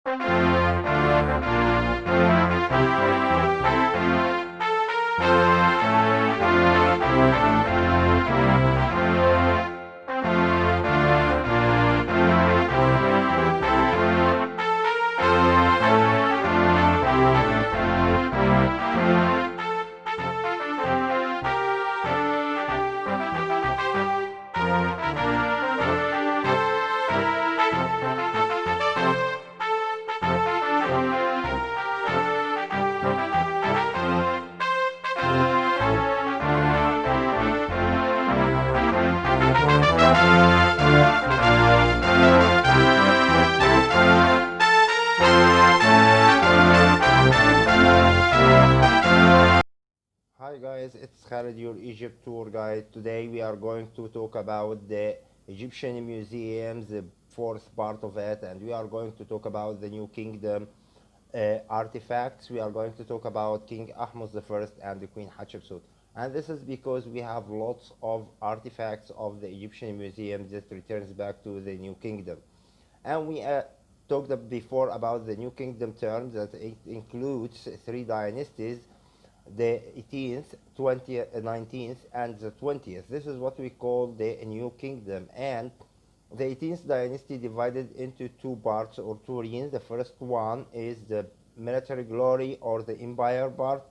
Hi guys, it's Khalid, your Egypt tour guide. Today we are going to talk about the Egyptian museums, the fourth part of it, and we are going to talk about the New Kingdom artifacts. We are going to talk about King Ahmose I and the Queen Hatshepsut. And this is because we have lots of artifacts of the Egyptian museum that returns back to the New Kingdom. And we talked before about the New Kingdom term that it includes three dynasties, the 18th, 20th, 19th, and the 20th. This is what we call the New Kingdom. And the 18th dynasty divided into two parts or two reigns. The first one is the military glory or the empire part.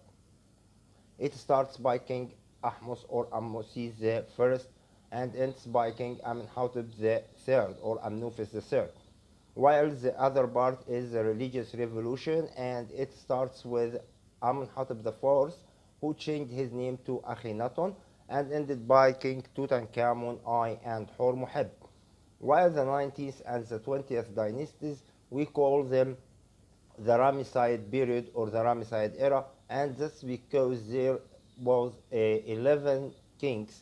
It starts by King Ahmose or Ahmoses the first and ends by King Amenhotep the third or Amnufis the third. While the other part is the religious revolution, and it starts with Amenhotep the fourth, who changed his name to Akhenaton, and ended by King Tutankhamun I and Hormuheb. While the 19th and the 20th dynasties, we call them the Ramesside period or the Ramesside era, and that's because there was 11 kings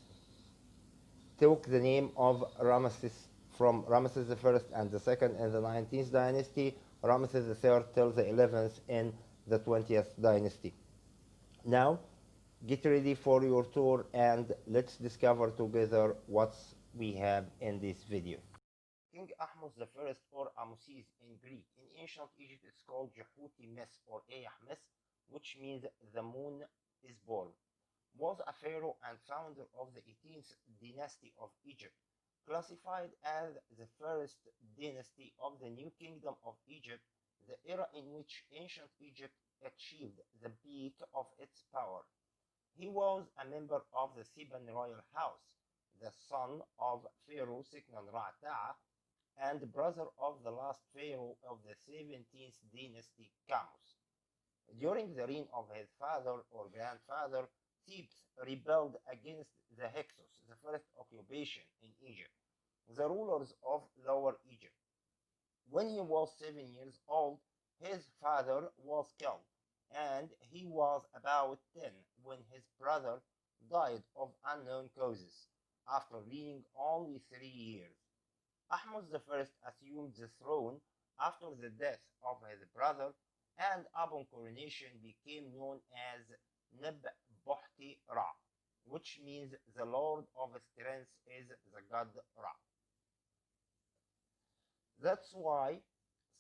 took the name of Ramesses from Ramesses the first and the second in the 19th dynasty, Ramesses the third till the 11th in the 20th dynasty. Now, get ready for your tour and let's discover together what we have in this video. King Ahmose the first or Amosis in Greek. In ancient Egypt it's called Jehuti Mes or Eyah Mes, which means the moon is born, was a pharaoh and founder of the 18th dynasty of Egypt, classified as the first dynasty of the New Kingdom of Egypt, the era in which ancient Egypt achieved the peak of its power. He was a member of the Theban royal house, the son of Pharaoh Seknan Ra'ta'a, and brother of the last pharaoh of the 17th dynasty, Camus. During the reign of his father or grandfather, Thebes rebelled against the Hyksos, the first occupation in Egypt, the rulers of Lower Egypt. When he was 7 years old, his father was killed, and he was about 10 when his brother died of unknown causes, after reigning only 3 years. Ahmose I assumed the throne after the death of his brother and upon coronation became known as Neb-Bohti Ra, which means the Lord of Strength is the god Ra. That's why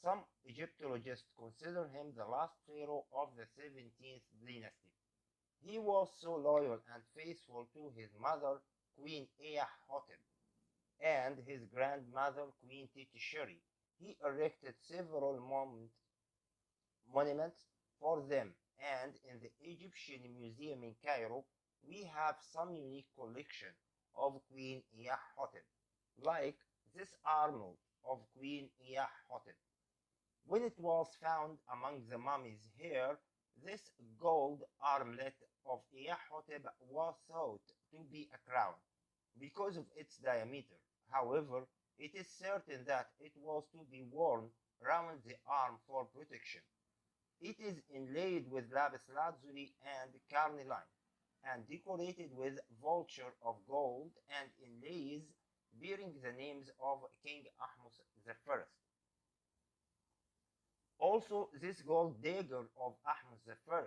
some Egyptologists consider him the last pharaoh of the 17th dynasty. He was so loyal and faithful to his mother, Queen Eahhotep, and his grandmother, Queen Titisheri. He erected several monuments for them, and in the Egyptian Museum in Cairo, we have some unique collection of Queen Eahhotep, like this armlet of Queen Eahhotep. When it was found among the mummies here, this gold armlet of Eahhotep was thought to be a crown because of its diameter. However, it is certain that it was to be worn round the arm for protection. It is inlaid with lapis lazuli and carnelian, and decorated with vulture of gold and inlays bearing the names of King Ahmose I. Also, this gold dagger of Ahmose I,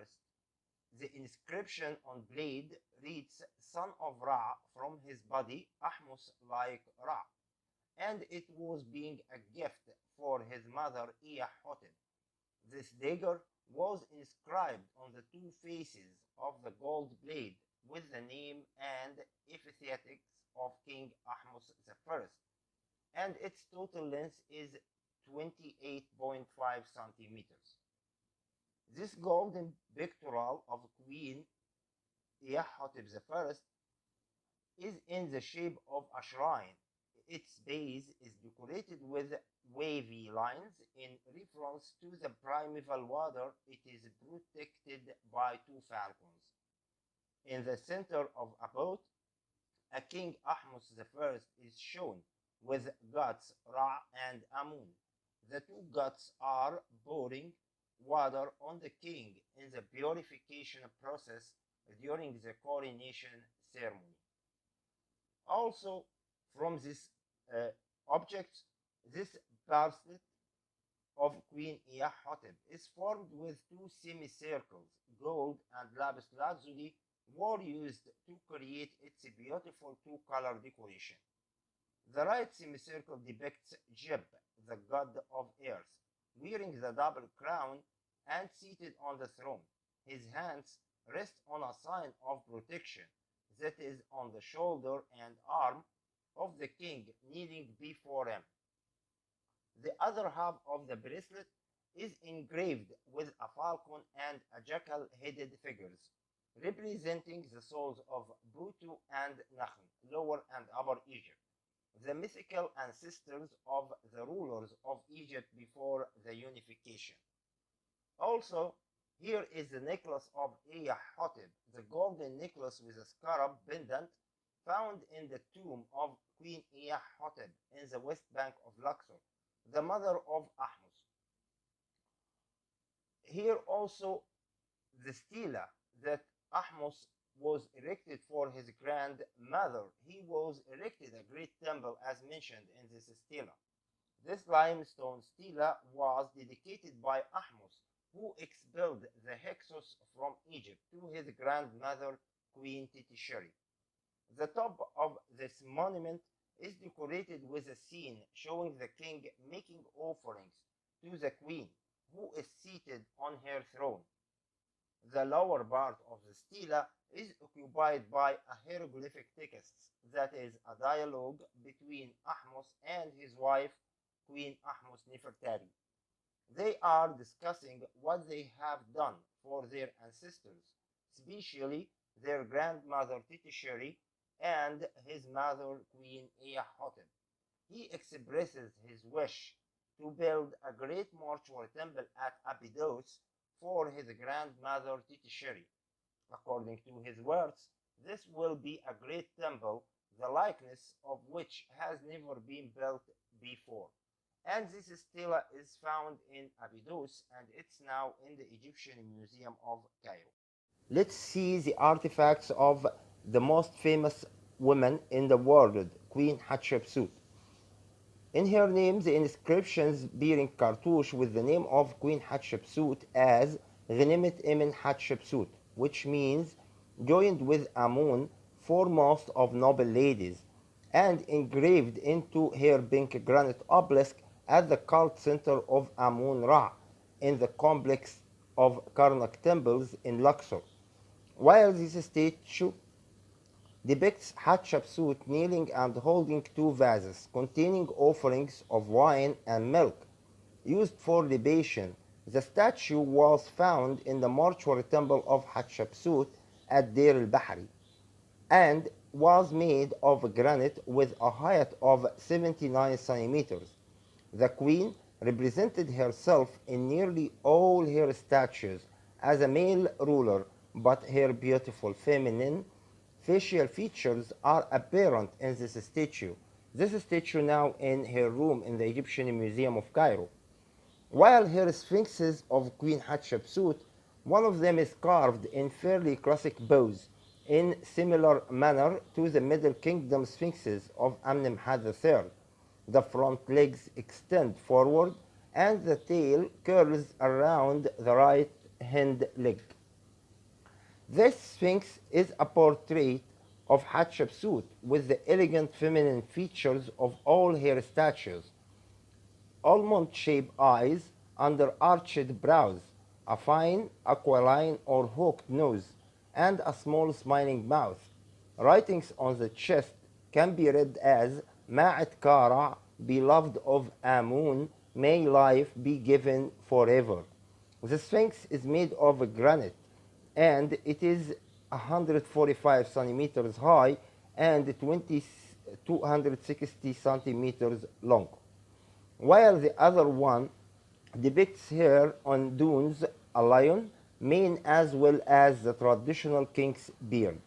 the inscription on blade reads "Son of Ra" from his body, Ahmose like Ra, and it was being a gift for his mother Hotep. This dagger was inscribed on the two faces of the gold blade with the name and epithetics of King Ahmose I, and its total length is 28.5 centimeters. This golden pictorial of Queen Hotep I is in the shape of a shrine. Its base is decorated with wavy lines in reference to the primeval water. It is protected by two falcons. In the center of a boat, a King Ahmose I is shown with gods Ra and Amun. The two gods are pouring water on the king in the purification process during the coronation ceremony. Also, from this uh, object, this bracelet of Queen Hotep is formed with two semicircles. Gold and lapis lazuli were used to create its beautiful two-color decoration. The right semicircle depicts Jeb, the god of earth, wearing the double crown and seated on the throne. His hands rest on a sign of protection that is on the shoulder and arm of the king kneeling before him. The other half of the bracelet is engraved with a falcon and a jackal-headed figures, representing the souls of Butu and Nachn, Lower and Upper Egypt, the mythical ancestors of the rulers of Egypt before the unification. Also, here is the necklace of Hotep, the golden necklace with a scarab pendant found in the tomb of Queen Hotep in the west bank of Luxor, the mother of Ahmose. Here also the stela that Ahmose was erected for his grandmother. He was erected a great temple as mentioned in this stela. This limestone stela was dedicated by Ahmose, who expelled the Hyksos from Egypt, to his grandmother, Queen Titisheri. The top of this monument is decorated with a scene showing the king making offerings to the queen, who is seated on her throne. The lower part of the stela is occupied by a hieroglyphic text that is a dialogue between Ahmose and his wife, Queen Ahmose Nefertari. They are discussing what they have done for their ancestors, especially their grandmother Titisheri and his mother Queen Hotep. He expresses his wish to build a great mortuary temple at Abydos for his grandmother Titisheri. According to his words, this will be a great temple, the likeness of which has never been built before. And this stela is found in Abydos, and it's now in the Egyptian Museum of Cairo. Let's see the artifacts of the most famous woman in the world, Queen Hatshepsut. In her name, the inscriptions bearing cartouche with the name of Queen Hatshepsut as Gnemet Emin Hatshepsut, which means joined with Amun, foremost of noble ladies, and engraved into her pink granite obelisk at the cult center of Amun Ra in the complex of Karnak temples in Luxor. While this statue depicts Hatshepsut kneeling and holding two vases containing offerings of wine and milk used for libation. The statue was found in the mortuary temple of Hatshepsut at Deir el-Bahri and was made of granite with a height of 79 centimeters. The queen represented herself in nearly all her statues as a male ruler, but her beautiful feminine facial features are apparent in this statue. This statue now in her room in the Egyptian Museum of Cairo. While her sphinxes of Queen Hatshepsut, one of them is carved in fairly classic pose, in similar manner to the Middle Kingdom sphinxes of Amenemhat III. The front legs extend forward and the tail curls around the right hind leg. This sphinx is a portrait of Hatshepsut with the elegant feminine features of all her statues: almond-shaped eyes under arched brows, a fine aquiline or hooked nose, and a small smiling mouth. Writings on the chest can be read as Ma'at Kara, beloved of Amun, may life be given forever. The Sphinx is made of granite and it is 145 centimeters high and 260 centimeters long, while the other one depicts her on dunes, a lion, mane as well as the traditional king's beard.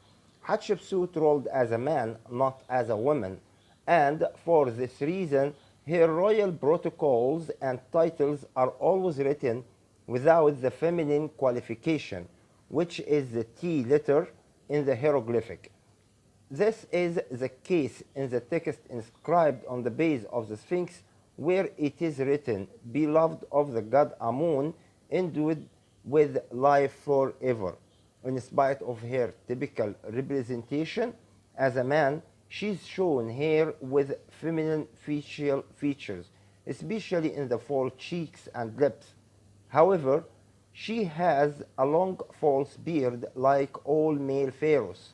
Hatshepsut ruled as a man, not as a woman, and for this reason her royal protocols and titles are always written without the feminine qualification, which is the T letter in the hieroglyphic. This is the case in the text inscribed on the base of the Sphinx, where it is written, "Beloved of the god Amun, endued with life forever." In spite of her typical representation as a man, she is shown here with feminine facial features, especially in the false cheeks and lips. However, she has a long false beard like all male pharaohs.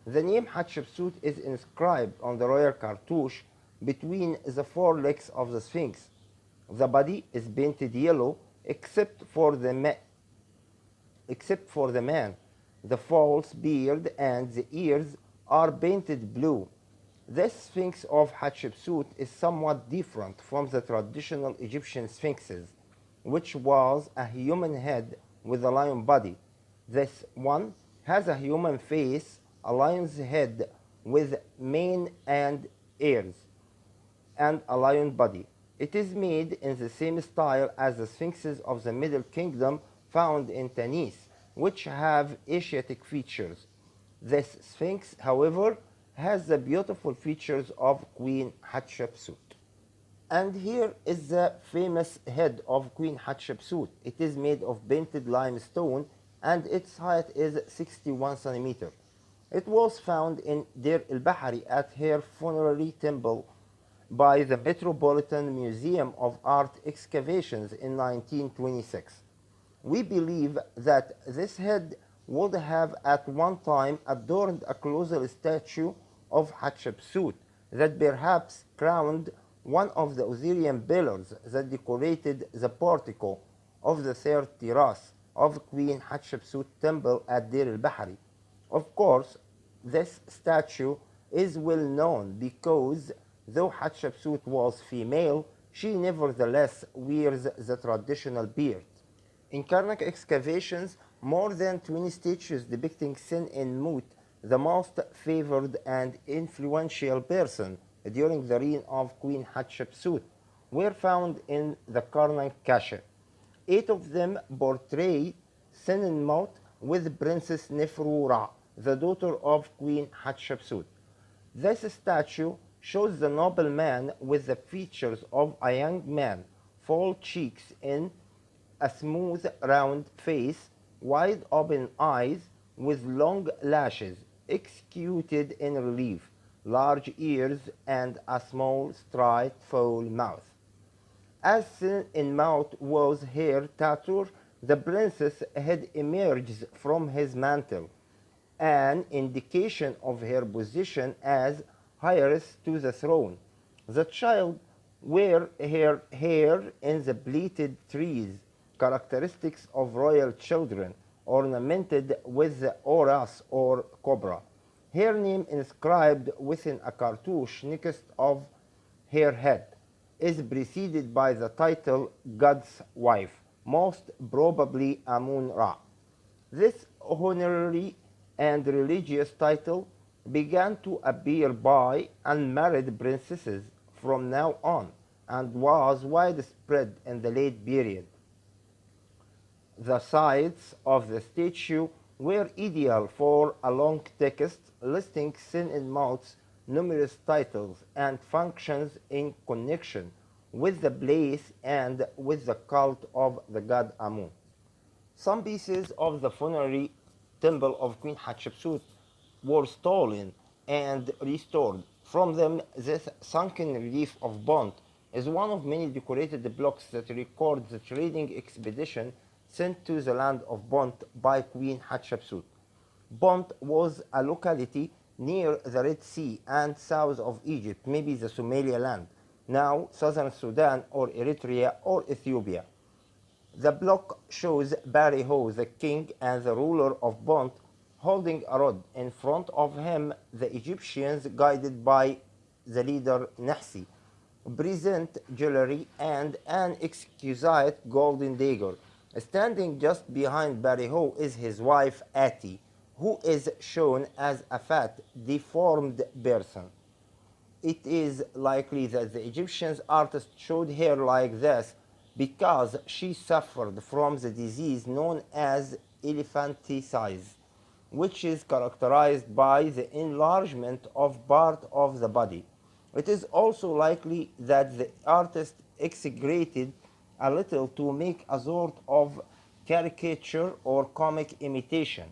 The name Hatshepsut is inscribed on the royal cartouche between the four legs of the Sphinx. The body is painted yellow except for the man. The false beard and the ears are painted blue. This Sphinx of Hatshepsut is somewhat different from the traditional Egyptian sphinxes, which was a human head with a lion body. This one has a human face, a lion's head with mane and ears, and a lion body. It is made in the same style as the sphinxes of the Middle Kingdom found in Tanis, which have Asiatic features. This sphinx, however, has the beautiful features of Queen Hatshepsut. And here is the famous head of Queen Hatshepsut. It is made of painted limestone and its height is 61 centimeters. It was found in Deir el-Bahari at her funerary temple by the Metropolitan Museum of Art excavations in 1926. We believe that this head would have at one time adorned a colossal statue of Hatshepsut that perhaps crowned one of the Osirian pillars that decorated the portico of the third terrace of Queen Hatshepsut temple at Deir el-Bahari. Of course, this statue is well known because though Hatshepsut was female, she nevertheless wears the traditional beard. In Karnak excavations, more than 20 statues depicting Sin en Mut, the most favored and influential person during the reign of Queen Hatshepsut, were found in the Karnak cache. 8 of them portray Sin en Mut with Princess Nefru Ra, the daughter of Queen Hatshepsut. This statue shows the noble man with the features of a young man, full cheeks in a smooth round face, wide open eyes with long lashes executed in relief, large ears, and a small straight full mouth. As Sin en Mut was her tutor, the princess had emerged from his mantle, an indication of her position as heiress to the throne. The child wore her hair in the pleated trees, characteristics of royal children, ornamented with the auras or cobra. Her name inscribed within a cartouche next of her head is preceded by the title God's wife, most probably Amun Ra. This honorary and religious title began to appear by unmarried princesses from now on and was widespread in the late period. The sides of the statue were ideal for a long text listing Sin en Mut's numerous titles and functions in connection with the place and with the cult of the god Amun. Some pieces of the funerary temple of Queen Hatshepsut were stolen and restored. From them, this sunken relief of Bont is one of many decorated blocks that record the trading expedition sent to the land of Bont by Queen Hatshepsut. Bont was a locality near the Red Sea and south of Egypt, maybe the Somaliland, now southern Sudan or Eritrea or Ethiopia. The block shows Bariho, the king and the ruler of Bont, holding a rod. In front of him, the Egyptians, guided by the leader Nahsi, present jewelry and an exquisite golden dagger. Standing just behind Bariho is his wife Ati, who is shown as a fat, deformed person. It is likely that the Egyptian artist showed her like this because she suffered from the disease known as elephantiasis, which is characterized by the enlargement of part of the body. It is also likely that the artist exaggerated a little to make a sort of caricature or comic imitation.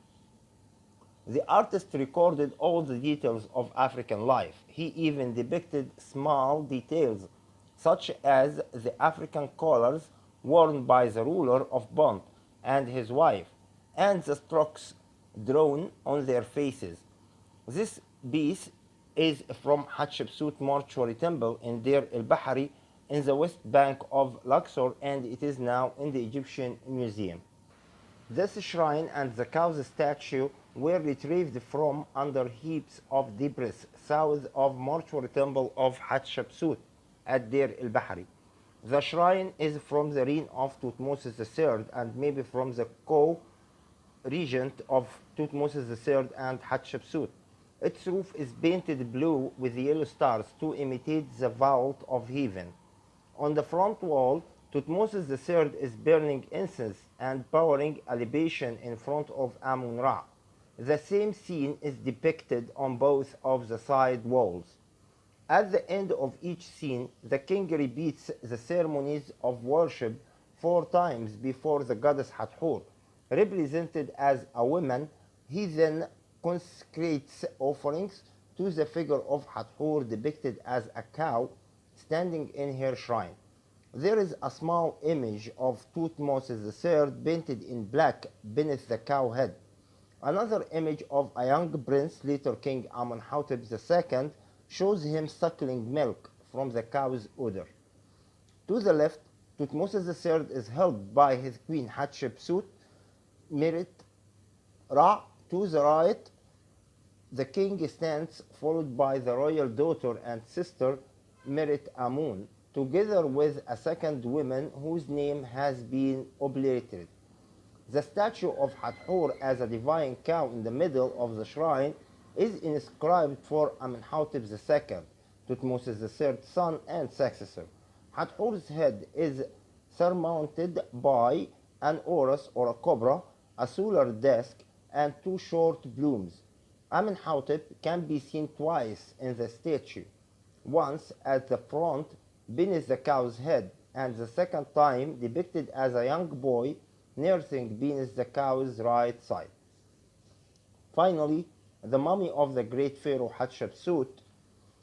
The artist recorded all the details of African life. He even depicted small details, such as the African collars worn by the ruler of Bont and his wife, and the strokes drawn on their faces. This piece is from Hatshepsut Mortuary Temple in Deir el-Bahari in the west bank of Luxor, and it is now in the Egyptian Museum. This shrine and the cow's statue were retrieved from under heaps of debris south of mortuary temple of Hatshepsut at Deir el-Bahari. The shrine is from the reign of Thutmose III and maybe from the co-regent of Thutmose III and Hatshepsut. Its roof is painted blue with yellow stars to imitate the vault of heaven. On the front wall, Thutmose III is burning incense and pouring a libation in front of Amun-Ra. The same scene is depicted on both of the side walls. At the end of each scene, the king repeats the ceremonies of worship 4 times before the goddess Hathor. Represented as a woman, he then consecrates offerings to the figure of Hathor depicted as a cow standing in her shrine. There is a small image of Thutmose III painted in black beneath the cow head. Another image of a young prince, later King Amenhotep II, shows him suckling milk from the cow's udder. To the left, Thutmose III is held by his queen Hatshepsut Merit Ra. To the right, the king stands followed by the royal daughter and sister Merit Amun, together with a second woman whose name has been obliterated. The statue of Hathor as a divine cow in the middle of the shrine is inscribed for Amenhotep II, Thutmose III's son and successor. Hathor's head is surmounted by an orus or a cobra, a solar disk, and 2 short plumes. Amenhotep can be seen twice in the statue, once at the front beneath the cow's head, and the second time depicted as a young boy nursing beneath the cow's right side. Finally, the mummy of the great pharaoh Hatshepsut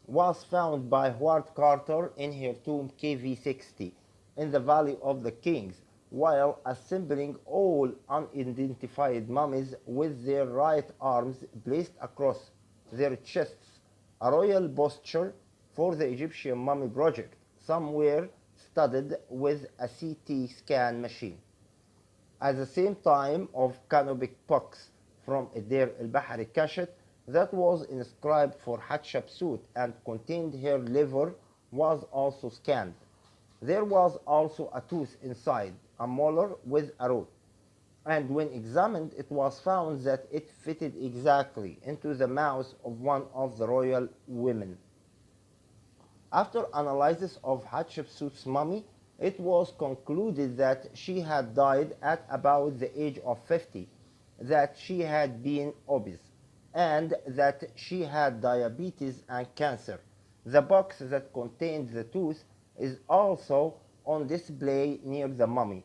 was found by Howard Carter in her tomb KV60 in the Valley of the Kings, while assembling all unidentified mummies with their right arms placed across their chests, a royal posture for the Egyptian mummy project. Some were studied with a CT scan machine. At the same time of canopic box from Deir el-Bahari cachet that was inscribed for Hatshepsut and contained her liver was also scanned. There was also a tooth inside, a molar with a root, and when examined it was found that it fitted exactly into the mouth of one of the royal women. After analysis of Hatshepsut's mummy, it was concluded that she had died at about the age of 50, that she had been obese, and that she had diabetes and cancer. The box that contained the tooth is also on display near the mummy.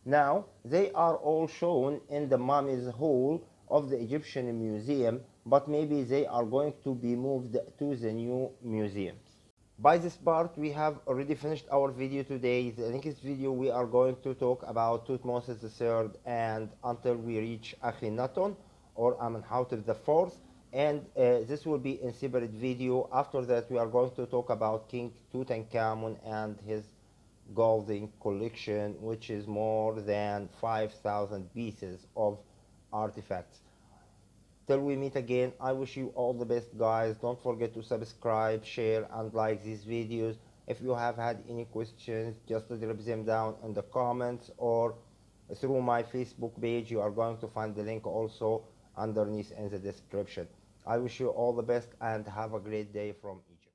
Now, they are all shown in the Mummy's Hall of the Egyptian Museum, but maybe they are going to be moved to the new museums. By this part, we have already finished our video today. The next video, we are going to talk about Tutmosis III and until we reach Akhenaton or Amenhotep IV. And this will be in separate video. After that, we are going to talk about King Tutankhamun and his golden collection, which is more than 5,000 pieces of artifacts. Till we meet again, I wish you all the best, guys. Don't forget to subscribe, share, and like these videos. If you have had any questions, just drop them down in the comments or through my Facebook page. You are going to find the link also underneath in the description. I wish you all the best and have a great day from Egypt.